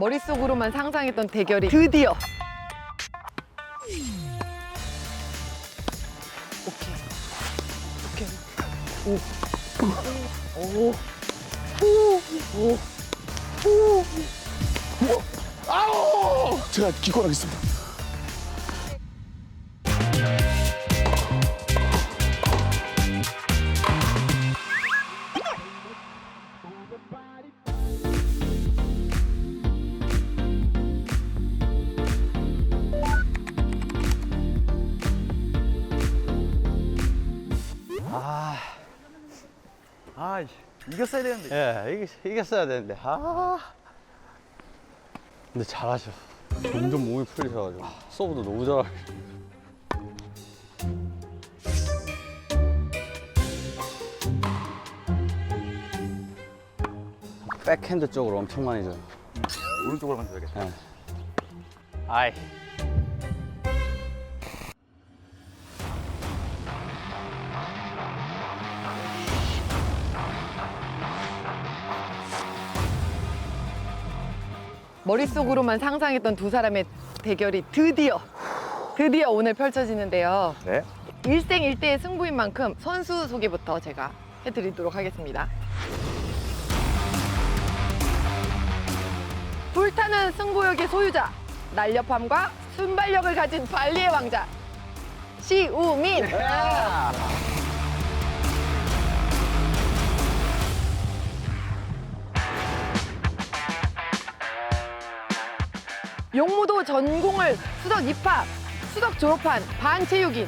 머릿속으로만 상상했던 대결이 드디어 오케이 아우! 제가 기권하겠습니다. 이겼어야 되는데. 예, 이겼어야 되는데. 근데 잘하셔. 점점 몸이 풀리셔가지고. 서브도 너무 잘하셔. 백핸드 쪽으로 엄청 많이 줘요. 오른쪽으로만 줘야겠다. 예. 아이. 머릿속으로만 상상했던 두 사람의 대결이 드디어 오늘 펼쳐지는데요. 네. 일생일대의 승부인 만큼 선수 소개부터 제가 해드리도록 하겠습니다. 불타는 승부욕의 소유자, 날렵함과 순발력을 가진 발리의 왕자, 시우민. 용무도 전공을 수석 입학, 수석 졸업한 반체육인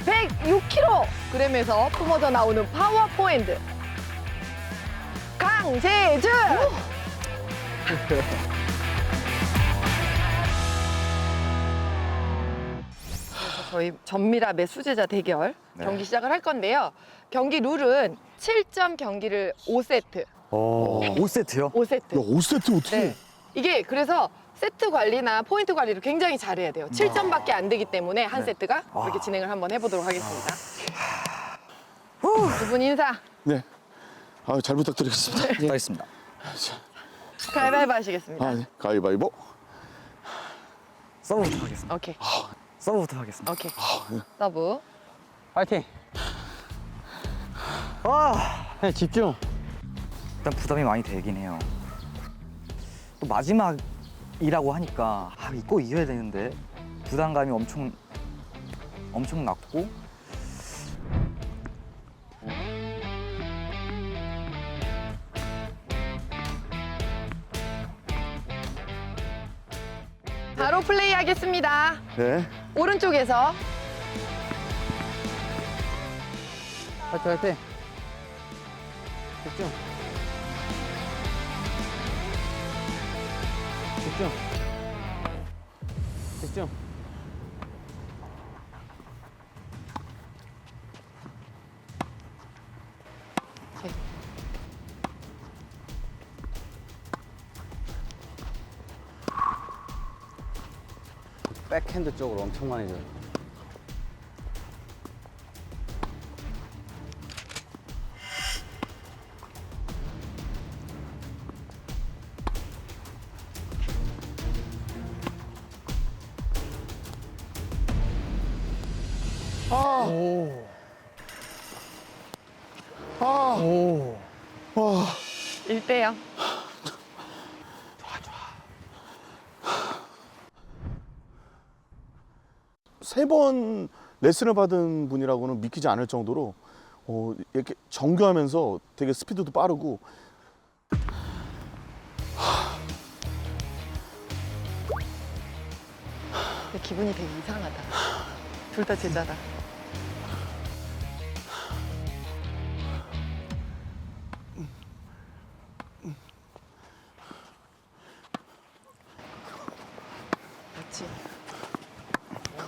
106kg에서 품어져 나오는 파워 포핸드 강재준. 그래서 저희 전미랍의 수제자 대결 경기 시작을 할 건데요. 경기 룰은 7점 경기를 5세트. 오. 5세트요? 5세트. 야, 5세트 어떻게? 네. 이게 그래서 세트 관리나 포인트 관리를 굉장히 잘해야 돼요. 7점밖에 안 되기 때문에 한 세트가 그렇게 진행을 한번 해보도록 하겠습니다. 두 분 인사. 네. 잘 부탁드리겠습니다. 네. 하겠습니다. 가위바위보 하시겠습니다. 네. 가위바위보. 서브부터 하겠습니다. 오케이. 서브부터 하겠습니다. 오케이. 서브. 파이팅! 네, 집중! 일단 부담이 많이 되긴 해요. 또 마지막이라고 하니까 꼭 이겨야 되는데 부담감이 엄청 났고 바로 플레이 하겠습니다. 네. 오른쪽에서 파이팅, 파이팅! 집중! 집중! 집중! 오케이. 백핸드 쪽으로 엄청 많이 줘요. 와. 1대0. 세 번 레슨을 받은 분이라고는 믿기지 않을 정도로 이렇게 정교하면서 되게 스피드도 빠르고. 근데 기분이 되게 이상하다. 둘 다 제자다. 그렇지.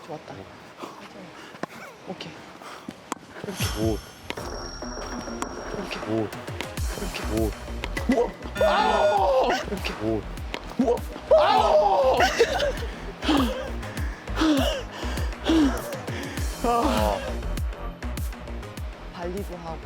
좋았다. 오케이. 오, 이렇게. 오, 이렇게. 오, 이렇게. 오. 발리도 하고.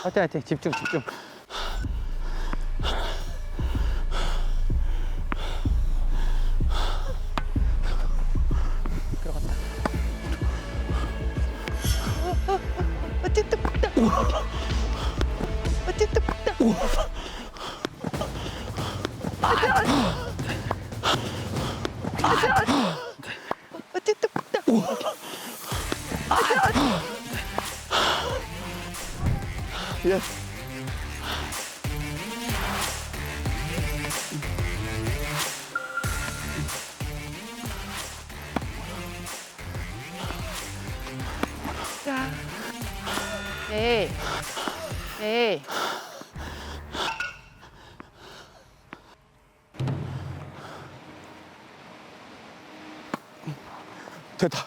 화이팅 화이팅 집중 집중. 어쨌든 다 어쨌든 다 어쨌든 다 예. 자. 네. 네. 됐다.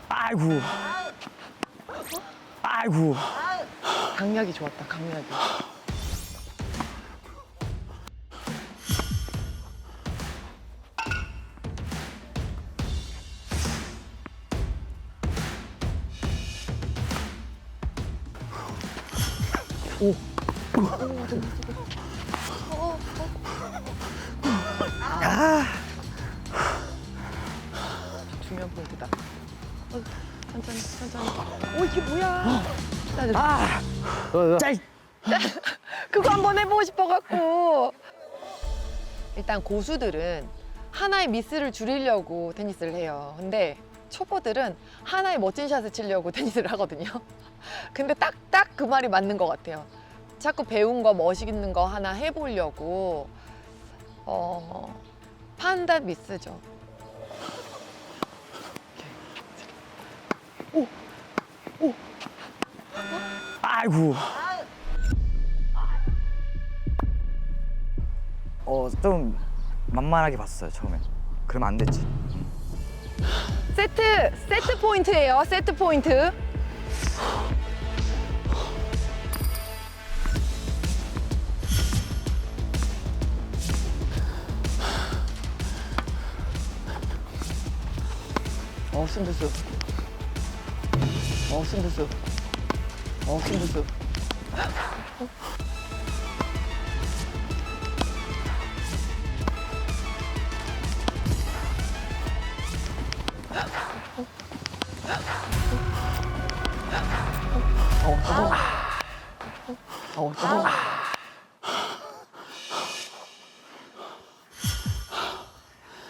아이고. 아이고. 강약이 좋았다. 강약이. 중요한 포인트다. 천천히, 천천히. 오, 이게 뭐야? 아. 짤. 그거 한번 해보고 싶어갖고. 일단 고수들은 하나의 미스를 줄이려고 테니스를 해요. 근데 초보들은 하나의 멋진 샷을 치려고 테니스를 하거든요. 근데 딱 그 말이 맞는 것 같아요. 자꾸 배운 거, 멋있는 거 하나 해보려고 판단 미스죠. 아이고. 좀 만만하게 봤어요 처음에. 그러면 안 됐지. 세트 포인트예요. 세트 포인트. 승부수. 승부수. 승부수.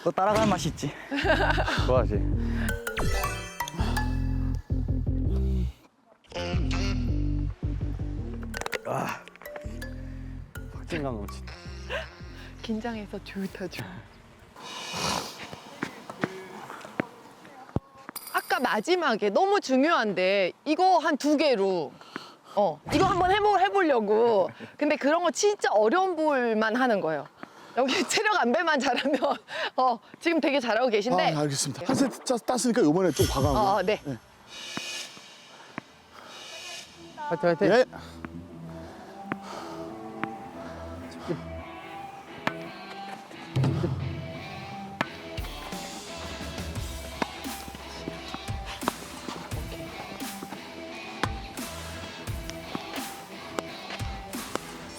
너 따라가는 맛이 있지. 좋아하지. 박진감 넘친다. 긴장해서 좋다. 아까 마지막에 너무 중요한데 이거 한 2개로 이거 한번 해보려고. 근데 그런 거 진짜 어려운 볼만 하는 거예요. 여기 체력 안배만 잘하면 지금 되게 잘하고 계신데. 아, 알겠습니다. 한 세트 땄으니까 이번에 좀 과감하게. 네. 화이팅 화이팅. 예.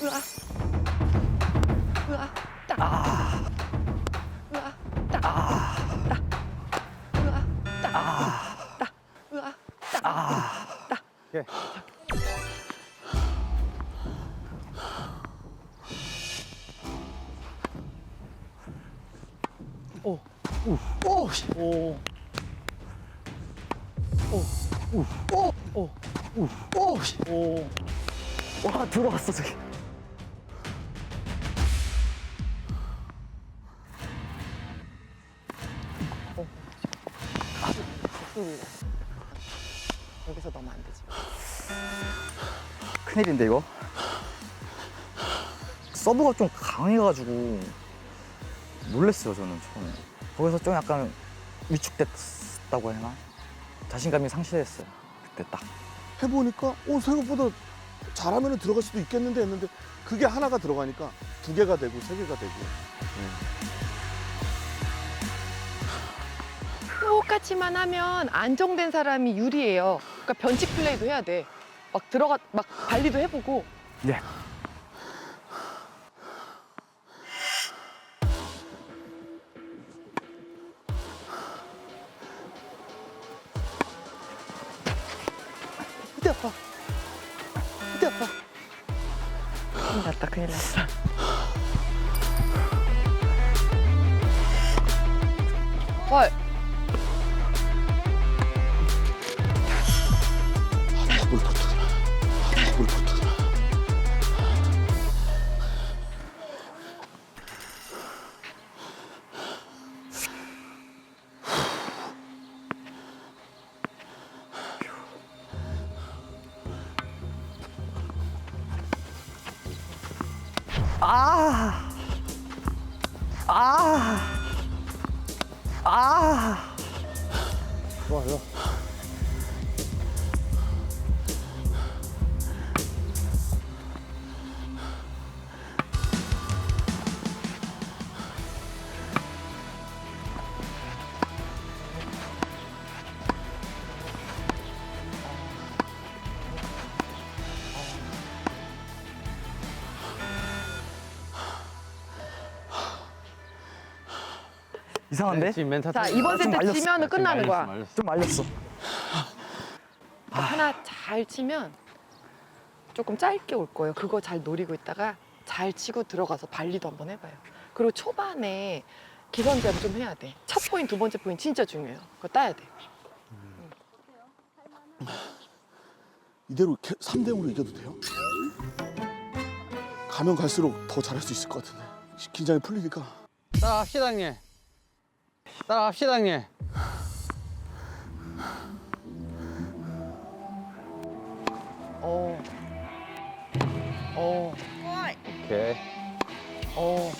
으아. 으아. 딱. 으아. 딱. 딱. 으아. 딱. 딱. 으아. 딱. 오케이. 와 들어왔어 저기. 여기서 넣으면 안 되지. 큰일인데 이거. 서브가 좀 강해가지고 놀랬어요 저는 처음에. 거기서 좀 약간 위축됐다고 해야 하나? 자신감이 상실했어요. 그때 딱. 해보니까 생각보다 잘하면 들어갈 수도 있겠는데 했는데 그게 하나가 들어가니까 2개가 되고 3개가 되고. 똑같이만 하면 안정된 사람이 유리해요. 그러니까 변칙 플레이도 해야 돼. 막 발리도 해보고. 네. 어디 아파? 어디 아파? 큰일 났다, 큰일 났어. 헐. 물 붙어라. 물 붙어라. 아! 아! 아! 좋아요. 이상한데? 지금 멘탈 자, 좀 이번 세트 말렸어. 치면은 끝나는 거야. 말렸어. 좀 말렸어. 하나 잘 치면 조금 짧게 올 거예요. 그거 잘 노리고 있다가 잘 치고 들어가서 발리도 한번 해봐요. 그리고 초반에 기선제압 좀 해야 돼. 첫 포인트, 두 번째 포인트 진짜 중요해요. 그거 따야 돼. 이대로 3대 0으로 이겨도 돼요? 가면 갈수록 더 잘할 수 있을 것 같은데. 긴장이 풀리니까. 따라갑시다, 형님. 따라갑시다, 형님. 어. 어. 오케이. 어.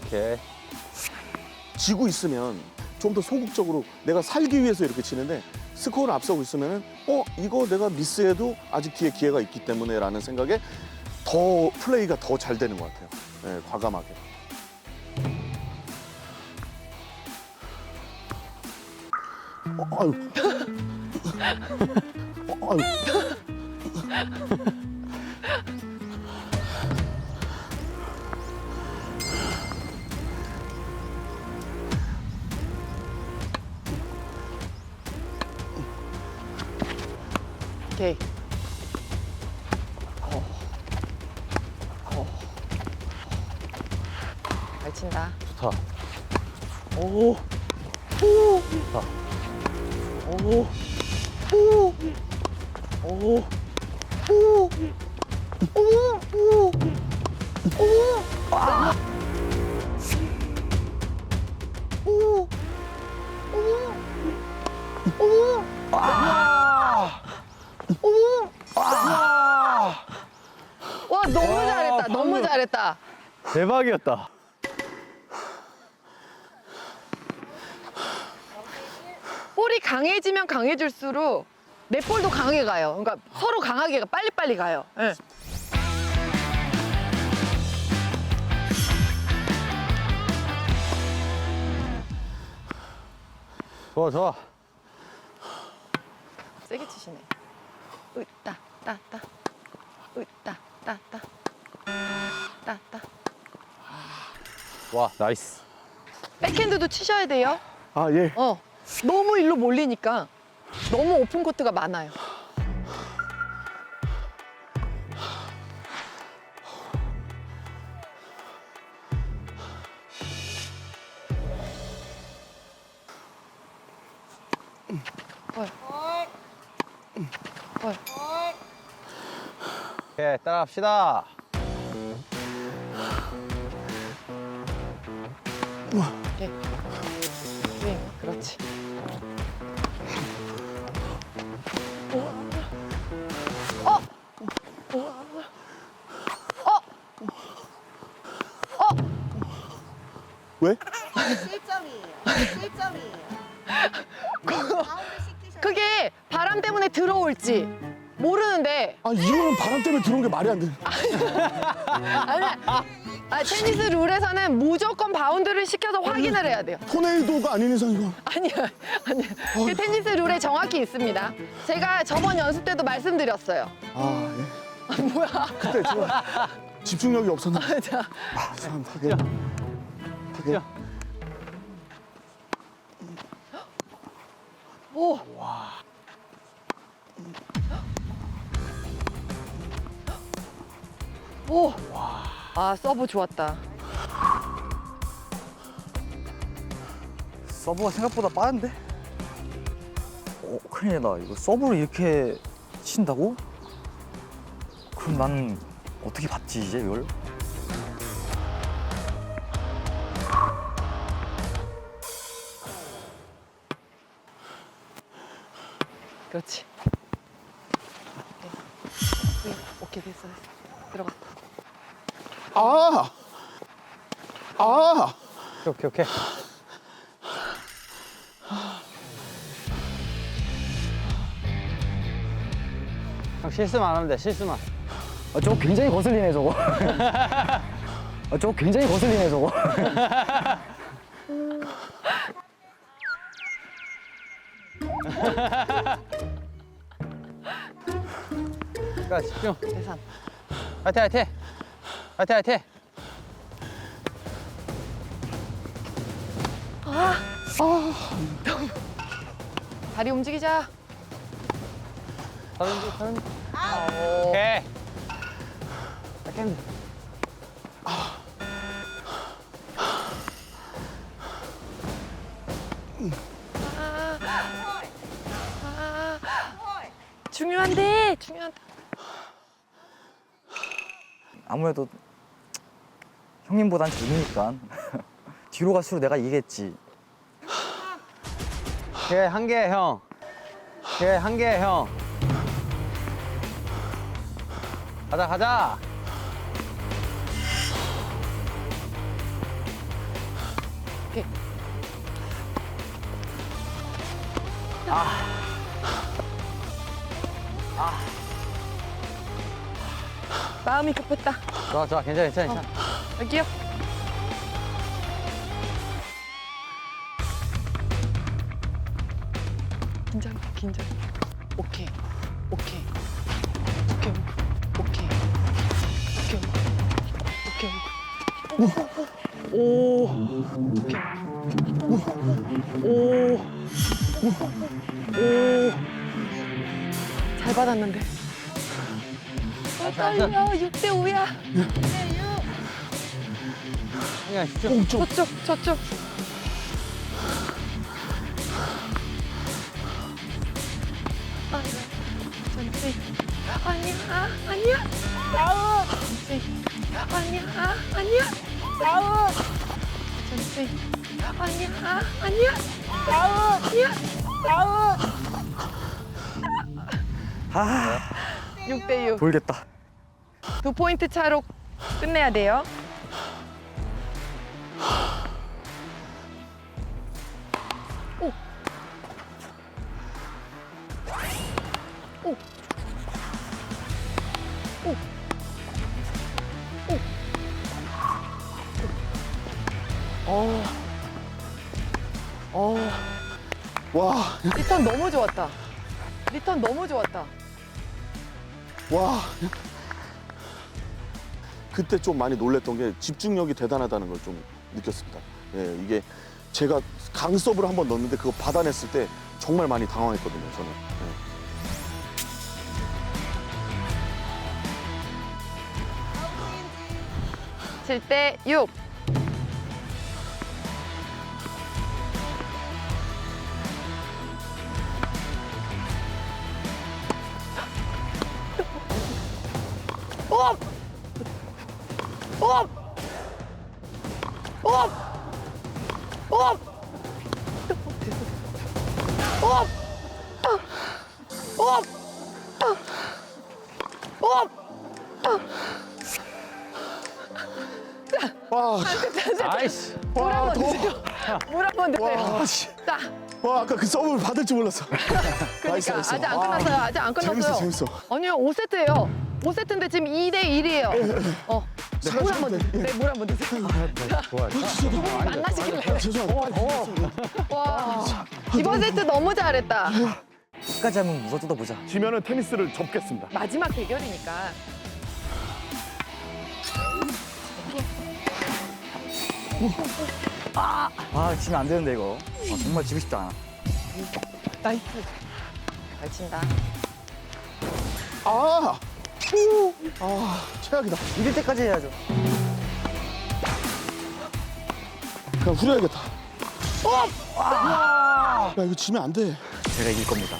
오케이. 지고 있으면 좀 더 소극적으로 내가 살기 위해서 이렇게 치는데 스코어를 앞서고 있으면은 이거 내가 미스해도 아직 뒤에 기회가 있기 때문에라는 생각에 더 플레이가 더 잘 되는 것 같아요. 네, 과감하게. 아유. 아유. 오케이. 잘 친다. 좋다. 오. 오. 좋다. 오. 오. 오. 오. 오. 오. 아. 오. 오. 오. 아. 오. 아. 와, 너무 잘했다. 너무 방금. 잘했다. 대박이었다. 볼이 강해지면 강해질수록 내 볼도 강하게 가요. 그러니까 서로 강하게 빨리빨리 가요. 예. 좋아, 좋아. 세게 치시네. 으따, 따따. 으따, 따따. 따따. 와, 나이스. 백핸드도 치셔야 돼요. 아, 예. 너무 일로 몰리니까 너무 오픈 코트가 많아요. 오케이, 따라갑시다. 오케이. 스윙, 그렇지. 왜? 실점이에요. 실점이에요. 가운데 시키셔야 그게 바람 때문에 들어올지 모르는데 아 이거는 바람 때문에 들어온 게 말이 안 돼. 테니스 룰에서는 무조건 바운드를 시켜서 확인을 해야 돼요. 토네이도가 아닌 이상 이거. 아니야. 그 테니스 룰에 정확히 있습니다. 제가 저번 연습 때도 말씀드렸어요. 아 예. 뭐야? 그때 제가 집중력이 없었나. 자, 죄송합니다. 예. 오. 오. 아, 서브 좋았다. 서브가 생각보다 빠른데? 큰일 나. 이거 서브를 이렇게 친다고? 그럼 난 어떻게 받지 이제 이걸? 그렇지. 오케이, 됐어. 들어가. 아. 아. 오케이. 형 실수만 안 하면 돼, 실수만. 저거 굉장히 거슬리네 저거. 저거 굉장히 거슬리네 저거. 자, 집중. 계산. 화이팅. 다리 움직이자. 서른지. 오케이. 백핸드. 중요한데. 아무래도 형님보단 젊으니까 뒤로 갈수록 내가 이기겠지. 오케이, 한 개, 형. 오케이, 한 개, 형. 가자. 오케이. 마음이 급했다. 좋아, 괜찮아. 여기요. 긴장. 오케이. 오. 잘 받았는데. 떨려. 6대 5야. 그냥 집중. 저쪽. 천천히. 아니야. 아니야. 천천히. 아니야. 6대 6. 돌겠다. 2포인트 차로 끝내야 돼요. 오. 와. 리턴 너무 좋았다. 와. 그때 좀 많이 놀랬던 게 집중력이 대단하다는 걸 좀 느꼈습니다. 예, 이게 제가 강 서브를 한번 넣었는데 그거 받아냈을 때 정말 많이 당황했거든요, 저는. 예. 7대 6. 와. 아이씨. 물 한 번 더. 드세요. 물 한 번 드세요. 와. 씨. 자, 와, 아까 그 서브를 받을 줄 몰랐어. 그러니까 나이스. 아직 안 끝났어요. 아직 안 끝났어요. 재밌어. 아니요, 5세트예요. 5세트인데 지금 2대 1이에요. 물 한 번 드세요. 네, 물 한 번 드세요. 좋아요. 만나시길래. 죄송합니다. 와, 이번 세트 너무 잘했다. 끝까지 한번 무서 뜯어보자. 지면은 테니스를 접겠습니다. 마지막 대결이니까. 아 지면 안 되는데 이거. 정말 지고 싶지 않아. 나이스. 잘 친다. 아, 최악이다. 이길 때까지 해야죠. 그냥 후려야겠다. 야, 이거 지면 안 돼. 제가 이길 겁니다.